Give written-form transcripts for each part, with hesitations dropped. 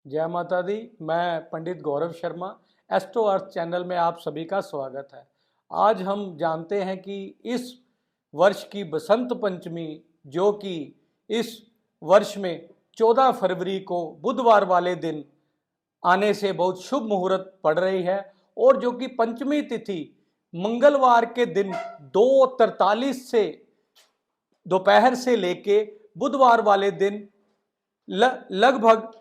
जय माता दी। मैं पंडित गौरव शर्मा, एस्ट्रो अर्थ चैनल में आप सभी का स्वागत है। आज हम जानते हैं कि इस वर्ष की बसंत पंचमी, जो कि इस वर्ष में 14 फरवरी को बुधवार वाले दिन आने से बहुत शुभ मुहूर्त पड़ रही है, और जो कि पंचमी तिथि मंगलवार के दिन 2:43 से दोपहर से लेके बुधवार वाले दिन लगभग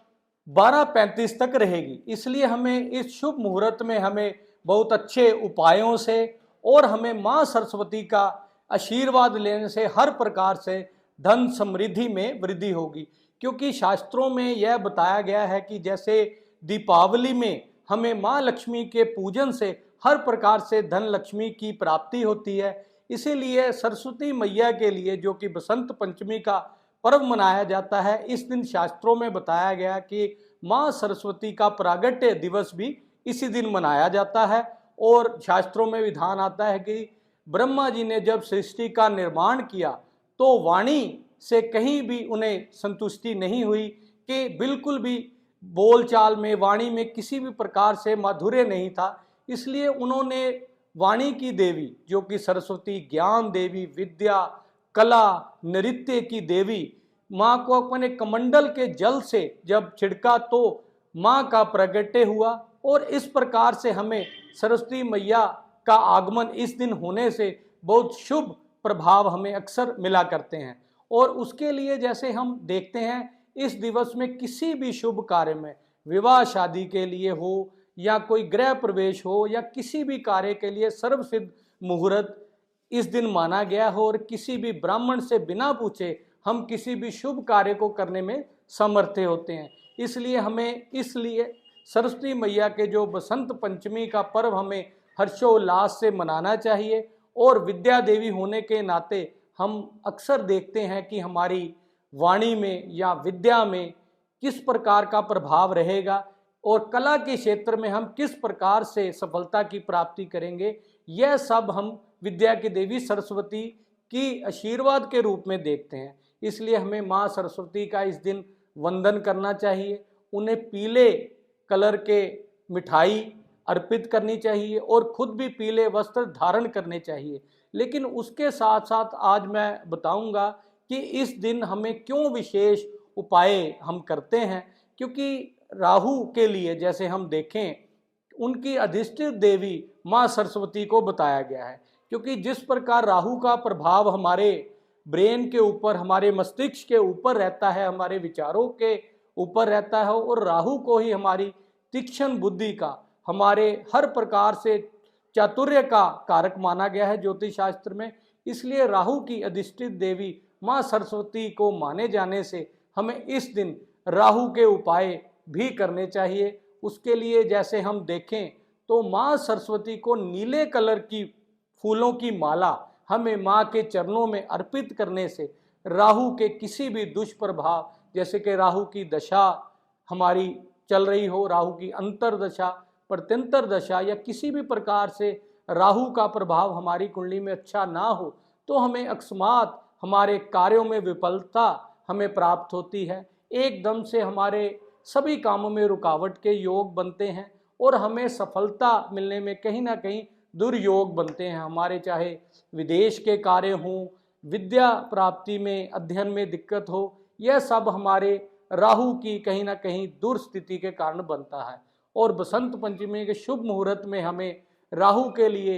12:35 तक रहेगी। इसलिए हमें इस शुभ मुहूर्त में हमें बहुत अच्छे उपायों से और हमें माँ सरस्वती का आशीर्वाद लेने से हर प्रकार से धन समृद्धि में वृद्धि होगी। क्योंकि शास्त्रों में यह बताया गया है कि जैसे दीपावली में हमें माँ लक्ष्मी के पूजन से हर प्रकार से धन लक्ष्मी की प्राप्ति होती है, इसीलिए सरस्वती मैया के लिए जो कि बसंत पंचमी का पर्व मनाया जाता है, इस दिन शास्त्रों में बताया गया कि माँ सरस्वती का प्रागट्य दिवस भी इसी दिन मनाया जाता है। और शास्त्रों में विधान आता है कि ब्रह्मा जी ने जब सृष्टि का निर्माण किया तो वाणी से कहीं भी उन्हें संतुष्टि नहीं हुई, कि बिल्कुल भी बोलचाल में वाणी में किसी भी प्रकार से माधुर्य नहीं था। इसलिए उन्होंने वाणी की देवी जो कि सरस्वती, ज्ञान देवी, विद्या, कला, नृत्य की देवी माँ को अपने कमंडल के जल से जब छिड़का तो माँ का प्रगट्य हुआ। और इस प्रकार से हमें सरस्वती मैया का आगमन इस दिन होने से बहुत शुभ प्रभाव हमें अक्सर मिला करते हैं। और उसके लिए जैसे हम देखते हैं, इस दिवस में किसी भी शुभ कार्य में, विवाह शादी के लिए हो या कोई गृह प्रवेश हो या किसी भी कार्य के लिए सर्वसिद्ध मुहूर्त इस दिन माना गया हो, और किसी भी ब्राह्मण से बिना पूछे हम किसी भी शुभ कार्य को करने में समर्थ होते हैं। इसलिए सरस्वती मैया के जो बसंत पंचमी का पर्व हमें हर्षोल्लास से मनाना चाहिए। और विद्या देवी होने के नाते हम अक्सर देखते हैं कि हमारी वाणी में या विद्या में किस प्रकार का प्रभाव रहेगा और कला के क्षेत्र में हम किस प्रकार से सफलता की प्राप्ति करेंगे, यह सब हम विद्या की देवी सरस्वती की आशीर्वाद के रूप में देखते हैं। इसलिए हमें माँ सरस्वती का इस दिन वंदन करना चाहिए, उन्हें पीले कलर के मिठाई अर्पित करनी चाहिए और खुद भी पीले वस्त्र धारण करने चाहिए। लेकिन उसके साथ साथ आज मैं बताऊंगा कि इस दिन हमें क्यों विशेष उपाय हम करते हैं। क्योंकि राहु के लिए जैसे हम देखें, उनकी अधिष्ठित देवी माँ सरस्वती को बताया गया है। क्योंकि जिस प्रकार राहु का प्रभाव हमारे ब्रेन के ऊपर, हमारे मस्तिष्क के ऊपर रहता है, हमारे विचारों के ऊपर रहता है, और राहु को ही हमारी तीक्ष्ण बुद्धि का, हमारे हर प्रकार से चातुर्य का कारक माना गया है ज्योतिष शास्त्र में। इसलिए राहु की अधिष्ठित देवी माँ सरस्वती को माने जाने से हमें इस दिन राहु के उपाय भी करने चाहिए। उसके लिए जैसे हम देखें तो माँ सरस्वती को नीले कलर की फूलों की माला हमें माँ के चरणों में अर्पित करने से राहु के किसी भी दुष्प्रभाव, जैसे कि राहु की दशा हमारी चल रही हो, राहु की अंतरदशा, प्रत्यंतर दशा, या किसी भी प्रकार से राहु का प्रभाव हमारी कुंडली में अच्छा ना हो, तो हमें अकस्मात हमारे कार्यों में विफलता हमें प्राप्त होती है। एकदम से हमारे सभी कामों में रुकावट के योग बनते हैं और हमें सफलता मिलने में कहीं ना कहीं दुर्योग बनते हैं। हमारे चाहे विदेश के कार्य हों, विद्या प्राप्ति में, अध्ययन में दिक्कत हो, यह सब हमारे राहु की कहीं ना कहीं दुर्स्थिति के कारण बनता है। और बसंत पंचमी के शुभ मुहूर्त में हमें राहु के लिए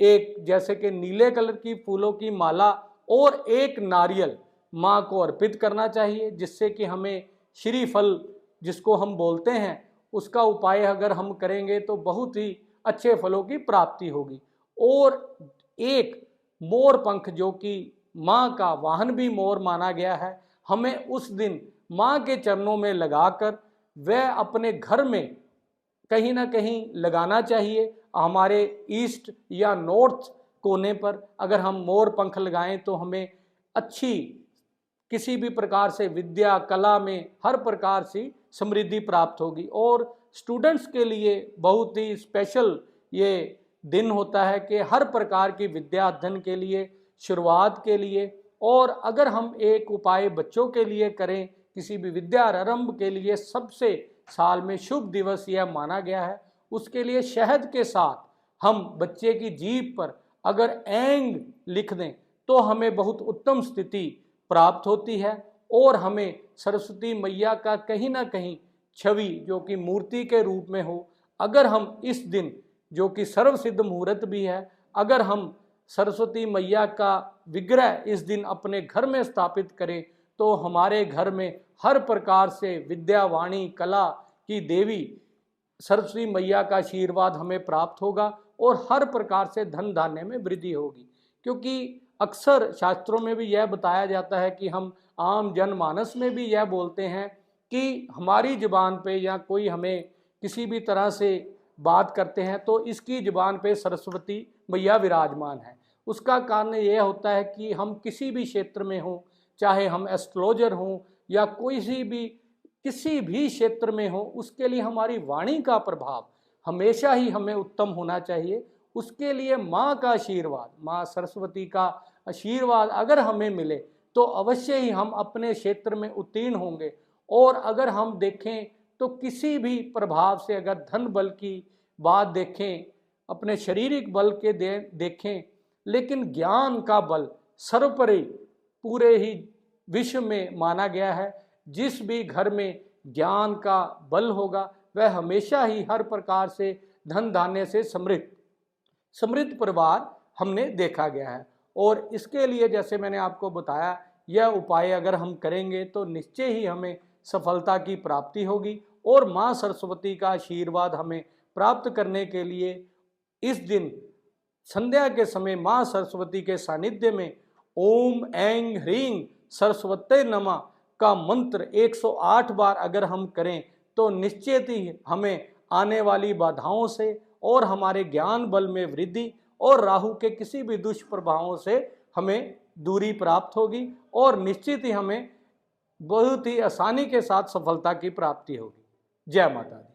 एक जैसे कि नीले कलर की फूलों की माला और एक नारियल माँ को अर्पित करना चाहिए, जिससे कि हमें श्रीफल जिसको हम बोलते हैं उसका उपाय अगर हम करेंगे तो बहुत ही अच्छे फलों की प्राप्ति होगी। और एक मोर पंख, जो कि माँ का वाहन भी मोर माना गया है, हमें उस दिन माँ के चरणों में लगाकर वह अपने घर में कहीं ना कहीं लगाना चाहिए। हमारे ईस्ट या नॉर्थ कोने पर अगर हम मोर पंख लगाएं तो हमें अच्छी किसी भी प्रकार से विद्या, कला में हर प्रकार से समृद्धि प्राप्त होगी। और स्टूडेंट्स के लिए बहुत ही स्पेशल ये दिन होता है कि हर प्रकार की विद्या अध्ययन के लिए, शुरुआत के लिए, और अगर हम एक उपाय बच्चों के लिए करें किसी भी विद्या आरंभ के लिए, सबसे साल में शुभ दिवस यह माना गया है। उसके लिए शहद के साथ हम बच्चे की जीभ पर अगर ऐंग लिख दें तो हमें बहुत उत्तम स्थिति प्राप्त होती है और हमें सरस्वती मैया का कहीं ना कहीं छवि जो कि मूर्ति के रूप में हो, अगर हम इस दिन जो कि सर्वसिद्ध मुहूर्त भी है, अगर हम सरस्वती मैया का विग्रह इस दिन अपने घर में स्थापित करें तो हमारे घर में हर प्रकार से विद्या वाणी कला की देवी सरस्वती मैया का आशीर्वाद हमें प्राप्त होगा और हर प्रकार से धन धान्य में वृद्धि होगी। क्योंकि अक्सर शास्त्रों में भी यह बताया जाता है कि हम आम जनमानस में भी यह बोलते हैं कि हमारी ज़ुबान पे या कोई हमें किसी भी तरह से बात करते हैं तो इसकी ज़ुबान पे सरस्वती मैया विराजमान है। उसका कारण यह होता है कि हम किसी भी क्षेत्र में हों, चाहे हम एस्ट्रोलॉजर हों या किसी भी क्षेत्र में हो, उसके लिए हमारी वाणी का प्रभाव हमेशा ही हमें उत्तम होना चाहिए। उसके लिए माँ का आशीर्वाद, माँ सरस्वती का आशीर्वाद अगर हमें मिले तो अवश्य ही हम अपने क्षेत्र में उत्तीर्ण होंगे। और अगर हम देखें तो किसी भी प्रभाव से, अगर धन बल की बात देखें, अपने शारीरिक बल के देखें, लेकिन ज्ञान का बल सर्वोपरि पूरे ही विश्व में माना गया है। जिस भी घर में ज्ञान का बल होगा वह हमेशा ही हर प्रकार से धन धान्य से समृद्ध परिवार हमने देखा गया है। और इसके लिए जैसे मैंने आपको बताया, यह उपाय अगर हम करेंगे तो निश्चय ही हमें सफलता की प्राप्ति होगी और माँ सरस्वती का आशीर्वाद हमें प्राप्त करने के लिए इस दिन संध्या के समय माँ सरस्वती के सानिध्य में ओम ऐं ह्रीं सरस्वते नमः का मंत्र 108 बार अगर हम करें तो निश्चित ही हमें आने वाली बाधाओं से और हमारे ज्ञान बल में वृद्धि और राहु के किसी भी दुष्प्रभावों से हमें दूरी प्राप्त होगी और निश्चित ही हमें बहुत ही आसानी के साथ सफलता की प्राप्ति होगी। जय माता दी।